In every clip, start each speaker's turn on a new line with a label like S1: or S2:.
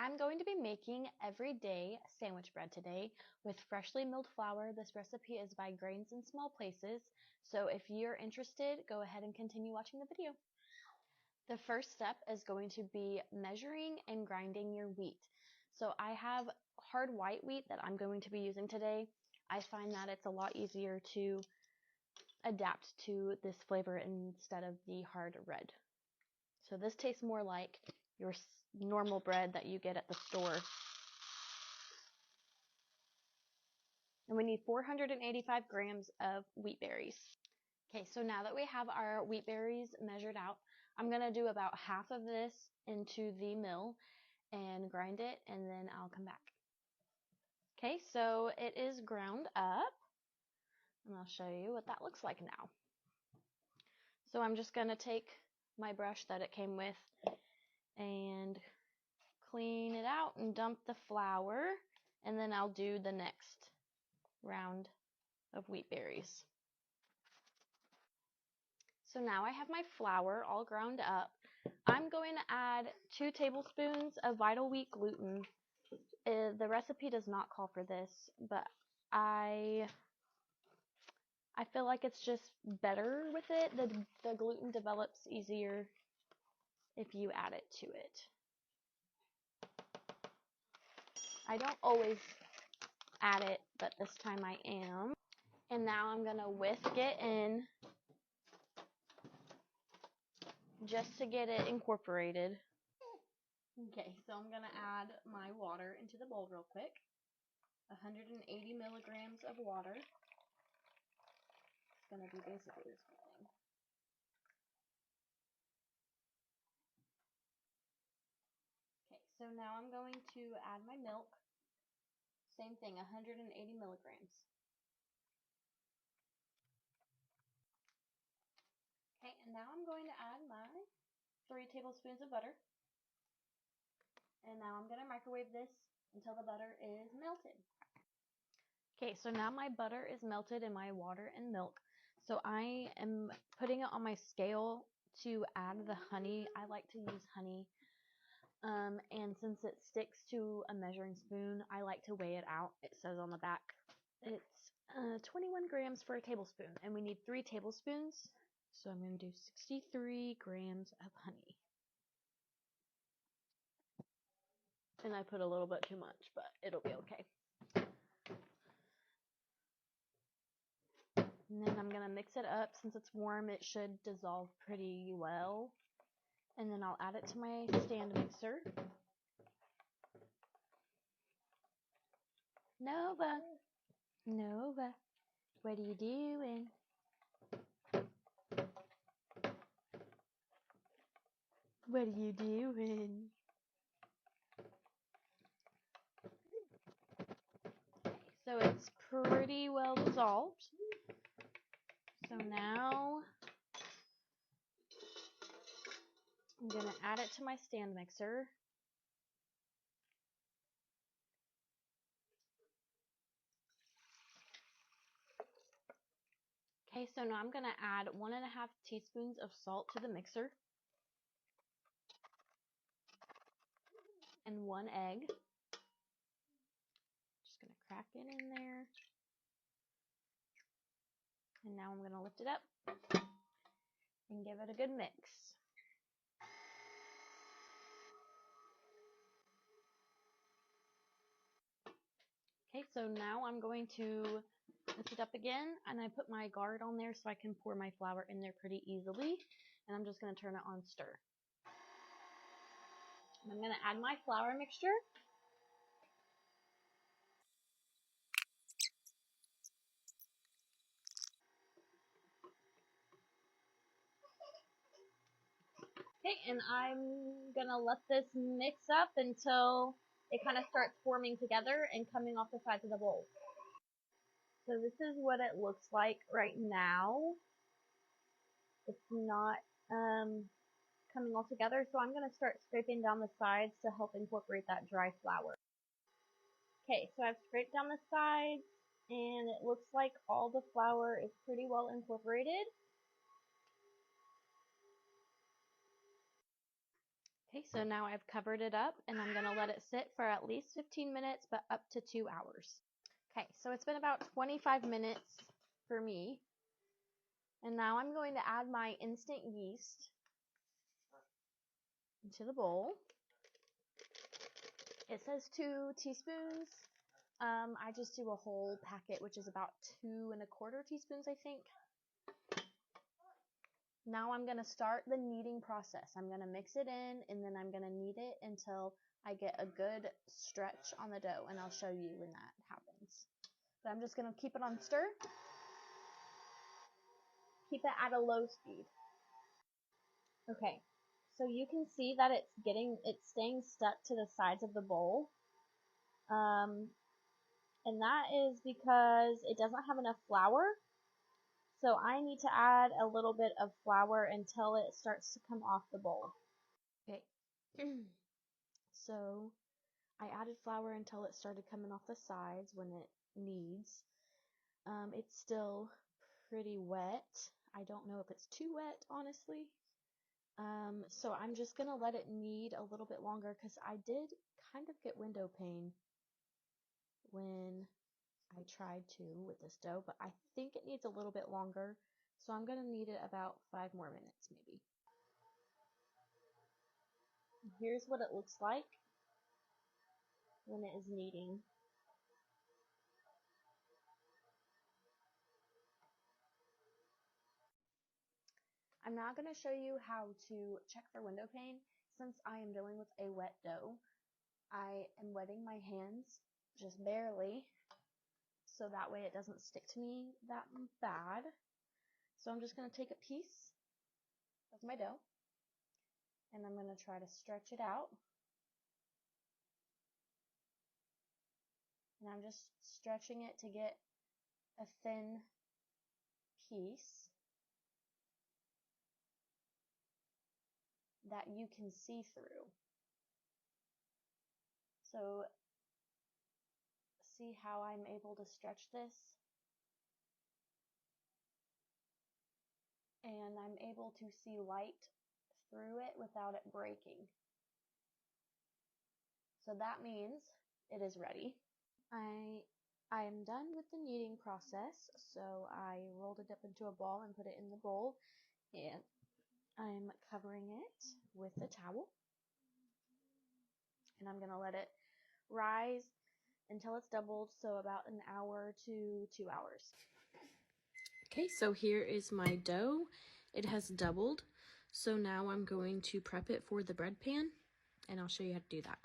S1: I'm going to be making everyday sandwich bread today with freshly milled flour. This recipe is by Grains in Small Places, so if you're interested, go ahead and continue watching the video. The first step is going to be measuring and grinding your wheat. So I have hard white wheat that I'm going to be using today. I find that it's a lot easier to adapt to this flavor instead of the hard red. So this tastes more like your normal bread that you get at the store. And we need 485 grams of wheat berries. Okay, so now that we have our wheat berries measured out, I'm going to do about half of this into the mill and grind it, and then I'll come back. Okay, so it is ground up, and I'll show you what that looks like now. So I'm just going to take my brush that it came with and clean it out and dump the flour, and then I'll do the next round of wheat berries. So now I have my flour all ground up. I'm going to add 2 tablespoons of Vital Wheat gluten. The recipe does not call for this, but I feel like it's just better with it. The gluten develops easier if you add it to it. I don't always add it, but this time I am. And now I'm going to whisk it in just to get it incorporated. Okay, so I'm going to add my water into the bowl real quick. 180 milligrams of water. It's going to be basically this whole thing. Okay, so now I'm going to add my milk. Same thing, 180 milligrams. Okay, and now I'm going to add my 3 tablespoons of butter. And now I'm going to microwave this until the butter is melted. Okay, so now my butter is melted in my water and milk. So I am putting it on my scale to add the honey. I like to use honey. And since it sticks to a measuring spoon, I like to weigh it out. It says on the back it's 21 grams for a tablespoon, and we need 3 tablespoons. So I'm going to do 63 grams of honey. And I put a little bit too much, but it'll be okay. And then I'm going to mix it up. Since it's warm, it should dissolve pretty well. And then I'll add it to my stand mixer. Nova, Nova, what are you doing? What are you doing? So it's pretty well dissolved. So now I'm going to add it to my stand mixer. Okay, so now I'm going to add 1.5 teaspoons of salt to the mixer. And 1 egg. Just going to crack it in there. And now I'm going to lift it up and give it a good mix. Okay, so now I'm going to lift it up again, and I put my guard on there so I can pour my flour in there pretty easily. And I'm just going to turn it on stir. And I'm going to add my flour mixture. Okay, and I'm going to let this mix up until it kind of starts forming together and coming off the sides of the bowl. So this is what it looks like right now. It's not coming all together, so I'm going to start scraping down the sides to help incorporate that dry flour. Okay, so I've scraped down the sides, and it looks like all the flour is pretty well incorporated. Okay, so now I've covered it up and I'm gonna let it sit for at least 15 minutes, but up to 2 hours. Okay, so it's been about 25 minutes for me. And now I'm going to add my instant yeast into the bowl. It says 2 teaspoons. I just do a whole packet, which is about 2 1/4 teaspoons, I think. Now I'm going to start the kneading process. I'm going to mix it in, and then I'm going to knead it until I get a good stretch on the dough, and I'll show you when that happens. But I'm just going to keep it on stir. Keep it at a low speed. Okay, so you can see that it's staying stuck to the sides of the bowl. And that is because it doesn't have enough flour. So I need to add a little bit of flour until it starts to come off the bowl. Okay, so I added flour until it started coming off the sides when it kneads. It's still pretty wet. I don't know if it's too wet, honestly. So I'm just gonna let it knead a little bit longer because I did kind of get window pane when I tried to with this dough, but I think it needs a little bit longer, so I'm going to knead it about 5 more minutes maybe. Here's what it looks like when it is kneading. I'm now going to show you how to check for window pane. Since I am dealing with a wet dough, I am wetting my hands just barely, so that way it doesn't stick to me that bad. So I'm just going to take a piece of my dough, and I'm going to try to stretch it out. And I'm just stretching it to get a thin piece that you can see through. So see how I'm able to stretch this? And I'm able to see light through it without it breaking. So that means it is ready. I am done with the kneading process, so I rolled it up into a ball and put it in the bowl, and I'm covering it with a towel, and I'm going to let it rise until it's doubled, so about an hour to 2 hours. Okay, so here is my dough. It has doubled, so now I'm going to prep it for the bread pan, and I'll show you how to do that.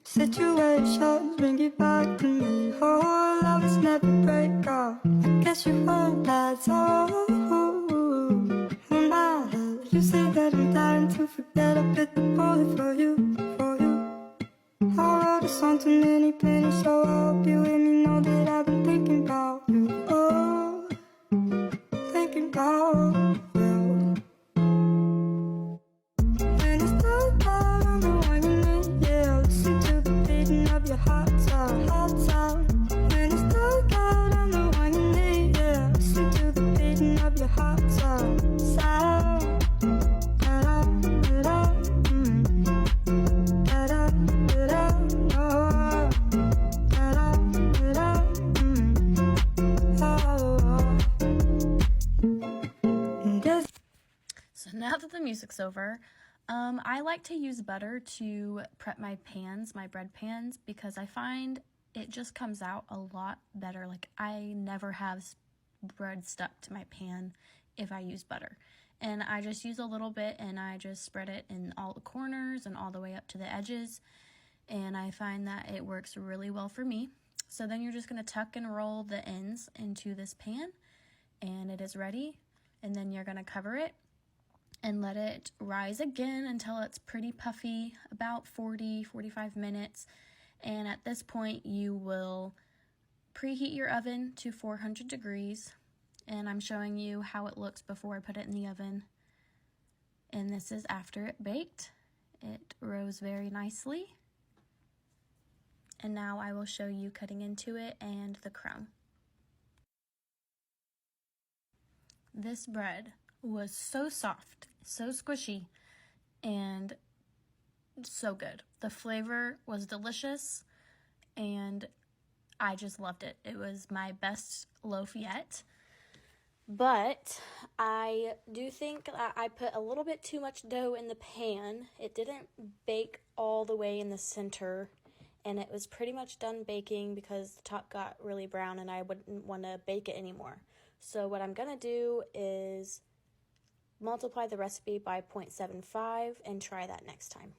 S2: Situations bring you back to me. Oh, love is never break off. I guess you heard that's all. On my head, you say that I'm dying to forget. I bit the bullet for you, for you. I wrote a song too many pennies, so I hope you hear me know that I've been thinking about you. Oh, thinking about you. When it's dark out, I'm the one you need, yeah. Listen to the beating of your heart sound, heart sound. When it's dark out, I'm the one you need, yeah. Listen to the beating of your heart sound, sound. Da-da, da-da, da-da, da-da, oh. Da-da, da-da, oh.
S1: So now that the music's over, I like to use butter to prep my pans, my bread pans, because I find it just comes out a lot better. Like, I never have bread stuck to my pan if I use butter. And I just use a little bit and I just spread it in all the corners and all the way up to the edges. And I find that it works really well for me. So then you're just going to tuck and roll the ends into this pan, and it is ready. And then you're going to cover it and let it rise again until it's pretty puffy, about 45 minutes. And at this point, you will preheat your oven to 400 degrees. And I'm showing you how it looks before I put it in the oven. And this is after it baked. It rose very nicely. And now I will show you cutting into it and the crumb.
S3: This bread was so soft, so squishy, and so good. The flavor was delicious, and I just loved it. It was my best loaf yet. But I do think that I put a little bit too much dough in the pan. It didn't bake all the way in the center, and it was pretty much done baking because the top got really brown and I wouldn't want to bake it anymore. So what I'm going to do is multiply the recipe by 0.75 and try that next time.